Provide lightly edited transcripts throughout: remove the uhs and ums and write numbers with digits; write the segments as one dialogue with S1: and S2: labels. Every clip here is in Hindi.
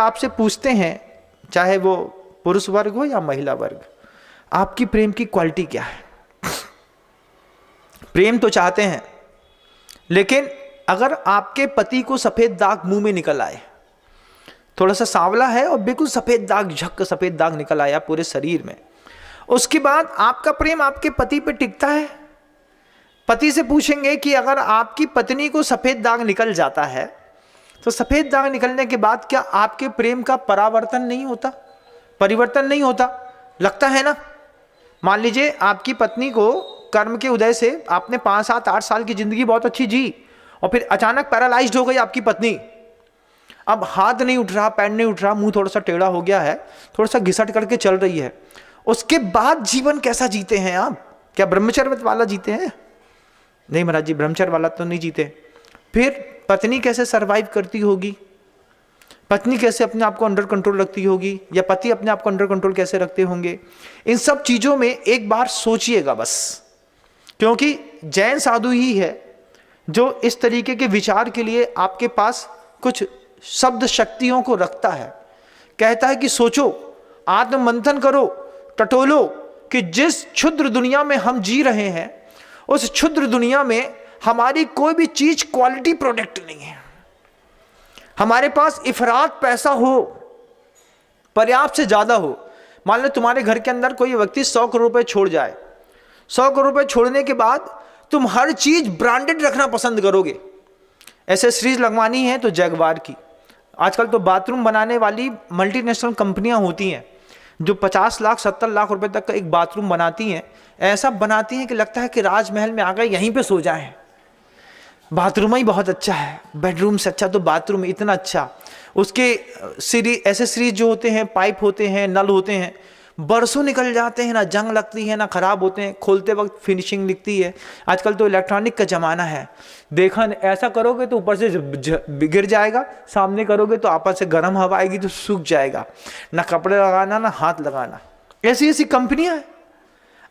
S1: आपसे पूछते हैं, चाहे वो पुरुष वर्ग हो या महिला वर्ग, आपकी प्रेम की क्वालिटी क्या है? प्रेम तो चाहते हैं, लेकिन अगर आपके पति को सफेद दाग मुंह में निकल आए, थोड़ा सा सांवला है और बिल्कुल सफेद दाग, झक सफेद दाग निकल आया पूरे शरीर में, उसके बाद आपका प्रेम आपके पति पे टिकता है? पति से पूछेंगे कि अगर आपकी पत्नी को सफेद दाग निकल जाता है तो सफेद दाग निकलने के बाद क्या आपके प्रेम का परिवर्तन नहीं होता? लगता है ना। मान लीजिए आपकी पत्नी को कर्म के उदय से आपने 5, 7, 8 साल की जिंदगी बहुत अच्छी जी, और फिर अचानक पैरालाइज्ड हो गई आपकी पत्नी। अब हाथ नहीं उठ रहा, पैर नहीं उठ रहा, मुंह थोड़ा सा टेढ़ा हो गया है, थोड़ा सा घिसट करके चल रही है। उसके बाद जीवन कैसा जीते हैं आप? क्या ब्रह्मचर्य वाला जीते हैं? नहीं महाराज जी, ब्रह्मचर्य वाला तो नहीं जीते। फिर पत्नी कैसे सरवाइव करती होगी? पत्नी कैसे अपने आप को अंडर कंट्रोल रखती होगी, या पति अपने आप को अंडर कंट्रोल कैसे रखते होंगे? इन सब चीजों में एक बार सोचिएगा बस, क्योंकि जैन साधु ही है जो इस तरीके के विचार के लिए आपके पास कुछ शब्द शक्तियों को रखता है। कहता है कि सोचो, आत्ममंथन करो, टटोलो कि जिस क्षुद्र दुनिया में हम जी रहे हैं, उस क्षुद्र दुनिया में हमारी कोई भी चीज क्वालिटी प्रोडक्ट नहीं है। हमारे पास इफरात पैसा हो, पर्याप्त से ज्यादा हो। मान लो तुम्हारे घर के अंदर कोई व्यक्ति 100 करोड़ रुपए छोड़ जाए, 100 करोड़ रुपए छोड़ने के बाद तुम हर चीज ब्रांडेड रखना पसंद करोगे। एसेसरीज लगवानी है तो जैगवार की। आजकल तो बाथरूम बनाने वाली मल्टीनेशनल कंपनियां होती हैं जो 50 लाख 70 लाख रुपए तक का एक बाथरूम बनाती हैं। ऐसा बनाती हैं कि लगता है कि राजमहल में आ गए, यहीं पे सो जाएं। बाथरूम ही बहुत अच्छा है, बेडरूम से अच्छा तो बाथरूम इतना अच्छा। उसके एसेसरीज जो होते हैं, पाइप होते हैं, नल होते हैं, बरसों निकल जाते हैं, ना जंग लगती है ना खराब होते हैं, खोलते वक्त फिनिशिंग दिखती है। आजकल तो इलेक्ट्रॉनिक का ज़माना है। देखा, ऐसा करोगे तो ऊपर से गिर जाएगा, सामने करोगे तो आपस से गर्म हवा आएगी तो सूख जाएगा। ना कपड़े लगाना ना हाथ लगाना। ऐसी ऐसी कंपनियां हैं।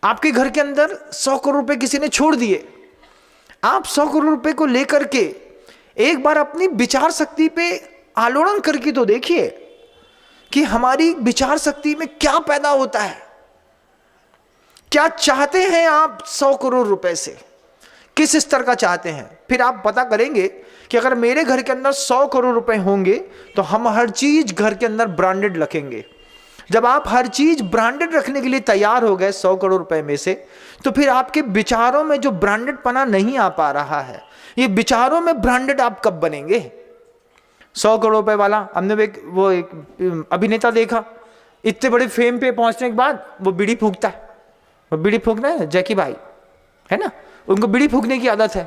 S1: आपके घर के अंदर 100 करोड़ रुपए किसी ने छोड़ दिए, आप 100 करोड़ रुपए को लेकर के एक बार अपनी विचार शक्ति पे आलोड़न करके तो देखिए कि हमारी विचार शक्ति में क्या पैदा होता है। क्या चाहते हैं आप 100 करोड़ रुपए से? किस स्तर का चाहते हैं? फिर आप पता करेंगे कि अगर मेरे घर के अंदर 100 करोड़ रुपए होंगे तो हम हर चीज घर के अंदर ब्रांडेड रखेंगे। जब आप हर चीज ब्रांडेड रखने के लिए तैयार हो गए 100 करोड़ रुपए में से, तो फिर आपके विचारों में जो ब्रांडेड पना नहीं आ पा रहा है, ये विचारों में ब्रांडेड आप कब बनेंगे? 100 करोड़ रुपए वाला, हमने एक अभिनेता देखा, इतने बड़े फेम पे पहुंचने के बाद वो बीड़ी फूंकता है। वो बीड़ी फूंकना है, जैकी भाई है ना, उनको बीड़ी फूंकने की आदत है।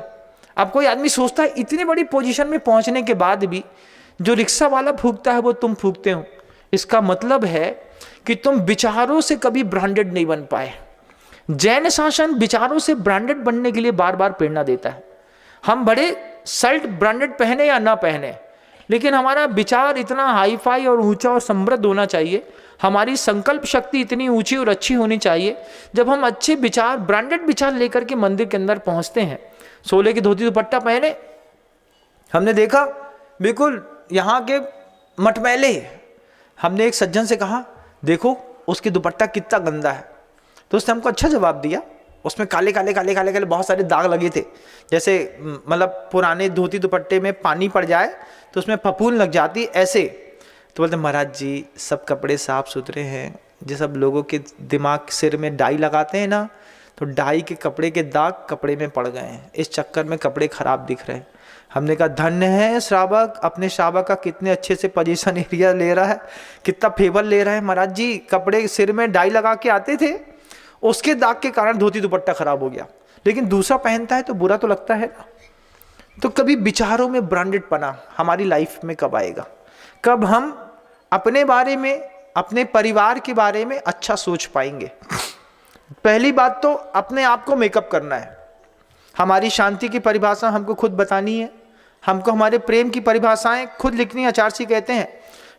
S1: अब कोई आदमी सोचता है इतनी बड़ी पोजीशन में पहुंचने के बाद भी जो रिक्शा वाला फूंकता है वो तुम फूंकते हो। इसका मतलब है कि तुम विचारों से कभी ब्रांडेड नहीं बन पाए। जैन शासन विचारों से ब्रांडेड बनने के लिए बार बार प्रेरणा देता है। हम बड़े शर्ट ब्रांडेड पहने या ना पहने, लेकिन हमारा विचार इतना हाईफाई और ऊंचा और समृद्ध होना चाहिए, हमारी संकल्प शक्ति इतनी ऊंची और अच्छी होनी चाहिए। जब हम अच्छे विचार, ब्रांडेड विचार लेकर के मंदिर के अंदर पहुंचते हैं, सोले की धोती दुपट्टा पहने, हमने देखा बिल्कुल यहाँ के मटमैले। हमने एक सज्जन से कहा, देखो उसकी दुपट्टा कितना गंदा है, तो उसने हमको अच्छा जवाब दिया। उसमें काले काले काले काले काले बहुत सारे दाग लगे थे, जैसे मतलब पुराने धोती दुपट्टे में पानी पड़ जाए तो उसमें फफूंद लग जाती ऐसे। तो बोलते महाराज जी सब कपड़े साफ सुथरे हैं, जो सब लोगों के दिमाग सिर में डाई लगाते हैं ना, तो डाई के कपड़े के दाग कपड़े में पड़ गए हैं, इस चक्कर में कपड़े खराब दिख रहे हैं। हमने कहा धन्य है श्रावक, अपने श्रावक का कितने अच्छे से पोजीशन एरिया ले रहा है, कितना फेवर ले रहा है। महाराज जी कपड़े सिर में डाई लगा के आते थे, उसके दाग के कारण धोती दुपट्टा खराब हो गया, लेकिन दूसरा पहनता है तो बुरा तो लगता है ना। तो कभी विचारों में ब्रांडेड पना हमारी लाइफ में कब आएगा? कब हम अपने बारे में, अपने परिवार के बारे में अच्छा सोच पाएंगे? पहली बात तो अपने आप को मेकअप करना है। हमारी शांति की परिभाषा हमको खुद बतानी है, हमको हमारे प्रेम की परिभाषाएं खुद लिखनी है। आचार्य जी कहते हैं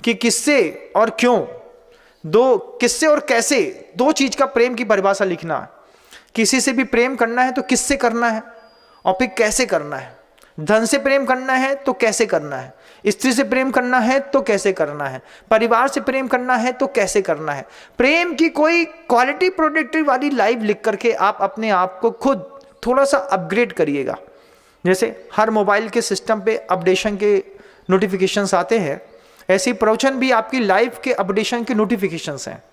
S1: कि किससे और क्यों, किससे और कैसे, दो चीज का प्रेम की परिभाषा लिखना है। किसी से भी प्रेम करना है तो किससे करना है और फिर कैसे करना है। धन से प्रेम करना है तो कैसे करना है, स्त्री से प्रेम करना है तो कैसे करना है, परिवार से प्रेम करना है तो कैसे करना है। प्रेम की कोई क्वालिटी प्रोडक्टिव वाली लाइव लिख करके आप अपने आप को खुद थोड़ा सा अपग्रेड करिएगा। जैसे हर मोबाइल के सिस्टम पे अपडेशन के नोटिफिकेशंस आते हैं, ऐसी प्रवचन भी आपकी लाइफ के अपडेशन के नोटिफिकेशंस हैं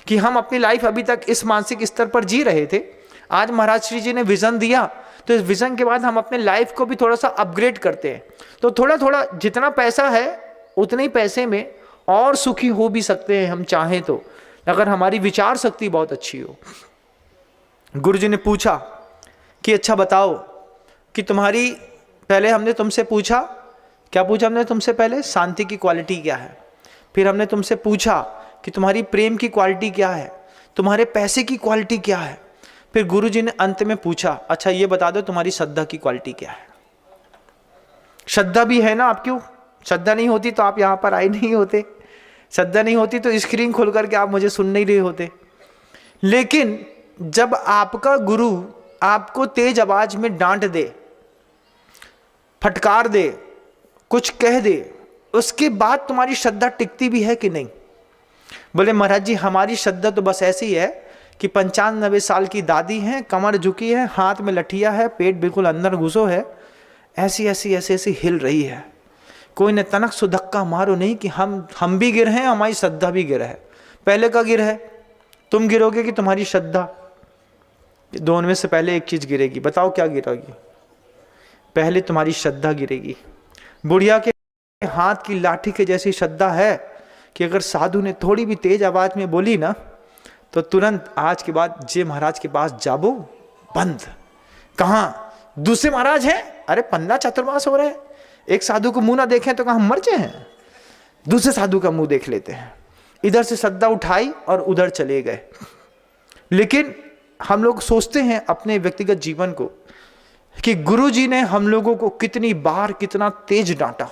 S1: कि हम अपनी लाइफ अभी तक इस मानसिक स्तर पर जी रहे थे, आज महाराज श्री जी ने विजन दिया, तो इस विजन के बाद हम अपने लाइफ को भी थोड़ा सा अपग्रेड करते हैं। तो थोड़ा थोड़ा जितना पैसा है उतने ही पैसे में और सुखी हो भी सकते हैं हम चाहें तो, अगर हमारी विचार शक्ति बहुत अच्छी हो। गुरु जी ने पूछा कि अच्छा बताओ कि तुम्हारी, पहले हमने तुमसे पूछा, क्या पूछा हमने तुमसे पहले, शांति की क्वालिटी क्या है। फिर हमने तुमसे पूछा कि तुम्हारी प्रेम की क्वालिटी क्या है, तुम्हारे पैसे की क्वालिटी क्या है। फिर गुरु जी ने अंत में पूछा अच्छा ये बता दो तुम्हारी श्रद्धा की क्वालिटी क्या है। श्रद्धा भी है ना, आप क्यों, श्रद्धा नहीं होती तो आप यहाँ पर आए नहीं होते, श्रद्धा नहीं होती तो स्क्रीन खोल करके आप मुझे सुन नहीं रहे होते। लेकिन जब आपका गुरु आपको तेज आवाज में डांट दे, फटकार दे, कुछ कह दे, उसके बाद तुम्हारी श्रद्धा टिकती भी है कि नहीं। बोले महाराज जी हमारी श्रद्धा तो बस ऐसी है कि 95 साल की दादी हैं, कमर झुकी है, हाथ में लठिया है, पेट बिल्कुल अंदर घुसो है, ऐसी ऐसी ऐसी ऐसी हिल रही है, कोई ने तनक सो धक्का मारो नहीं कि हम भी गिर हैं, हमारी श्रद्धा भी गिर है। पहले का गिर है, तुम गिरोगे कि तुम्हारी श्रद्धा, दोनों में से पहले एक चीज गिरेगी, बताओ क्या गिरेगी। पहले तुम्हारी श्रद्धा गिरेगी। बुढ़िया के हाथ की लाठी के जैसी श्रद्धा है कि अगर साधु ने थोड़ी भी तेज आवाज में बोली ना तो तुरंत आज के बाद जे महाराज के पास जाबो बंद। कहाँ दूसरे महाराज हैं, अरे 15 चातुर्मास हो रहे हैं, एक साधु को मुंह ना देखें तो कहाँ मर जाए हैं, दूसरे साधु का मुंह देख लेते हैं। इधर से श्रद्धा उठाई और उधर चले गए। लेकिन हम लोग सोचते हैं अपने व्यक्तिगत जीवन को कि गुरु जी ने हम लोगों को कितनी बार कितना तेज डांटा,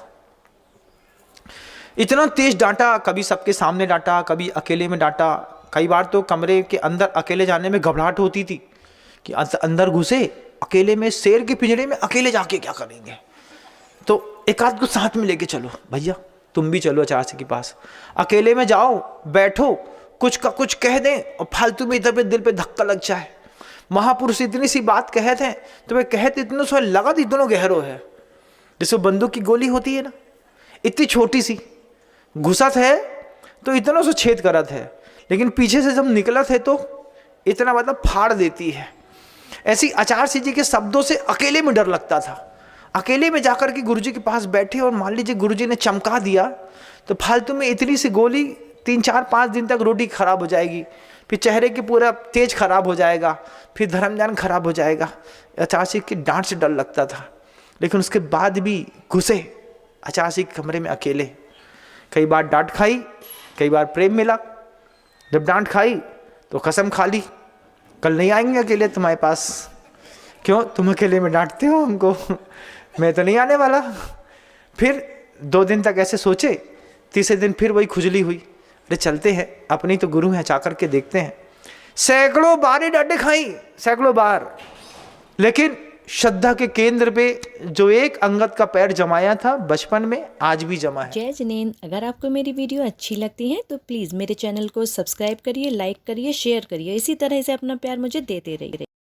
S1: इतना तेज डांटा, कभी सबके सामने डांटा, कभी अकेले में डांटा। कई बार तो कमरे के अंदर अकेले जाने में घबराहट होती थी कि अंदर घुसे अकेले में, शेर के पिंजरे में अकेले जाके क्या करेंगे, तो एक आध को साथ में लेके चलो, भैया तुम भी चलो आचार्य के पास, अकेले में जाओ, बैठो, कुछ का कुछ कह दें और फालतू में इधर पे दिल पे धक्का लग जाए। महापुरुष इतनी सी बात कहते हैं तो वे कहते इतना सो लगा इतना गहरो है, जैसे बंदूक की गोली होती है ना, इतनी छोटी सी घुसत है तो इतना सो छेद करत है, लेकिन पीछे से जब निकलत है तो इतना मतलब फाड़ देती है। ऐसी आचार्य जी के शब्दों से अकेले में डर लगता था। अकेले में जाकर के गुरुजी के पास बैठे और मान लीजिए गुरुजी ने चमका दिया तो फालतू में इतनी सी गोली 3-4-5 दिन तक रोटी खराब हो जाएगी, फिर चेहरे की पूरा तेज खराब हो जाएगा, फिर धर्म ज्ञान खराब हो जाएगा। आचार्य की डांट से डर लगता था, लेकिन उसके बाद भी घुसे आचार्य के कमरे में अकेले। कई बार डांट खाई, कई बार प्रेम मिला। जब डांट खाई तो कसम खा ली कल नहीं आएंगे अकेले तुम्हारे पास। क्यों, तुम अकेले में डांटते हो हमको, मैं तो नहीं आने वाला। फिर 2 दिन तक ऐसे सोचे, तीसरे दिन फिर वही खुजली हुई, अरे चलते हैं, अपनी तो गुरु हैं, जा कर के देखते हैं। सैकड़ों बार डांटे खाई, सैकड़ों बार, लेकिन श्रद्धा के केंद्र पे जो एक अंगत का पैर जमाया था बचपन में, आज भी जमा है।
S2: जय जिनेंद्र, अगर आपको मेरी वीडियो अच्छी लगती है तो प्लीज़ मेरे चैनल को सब्सक्राइब करिए, लाइक करिए, शेयर करिए। इसी तरह से अपना प्यार मुझे देते रहिए।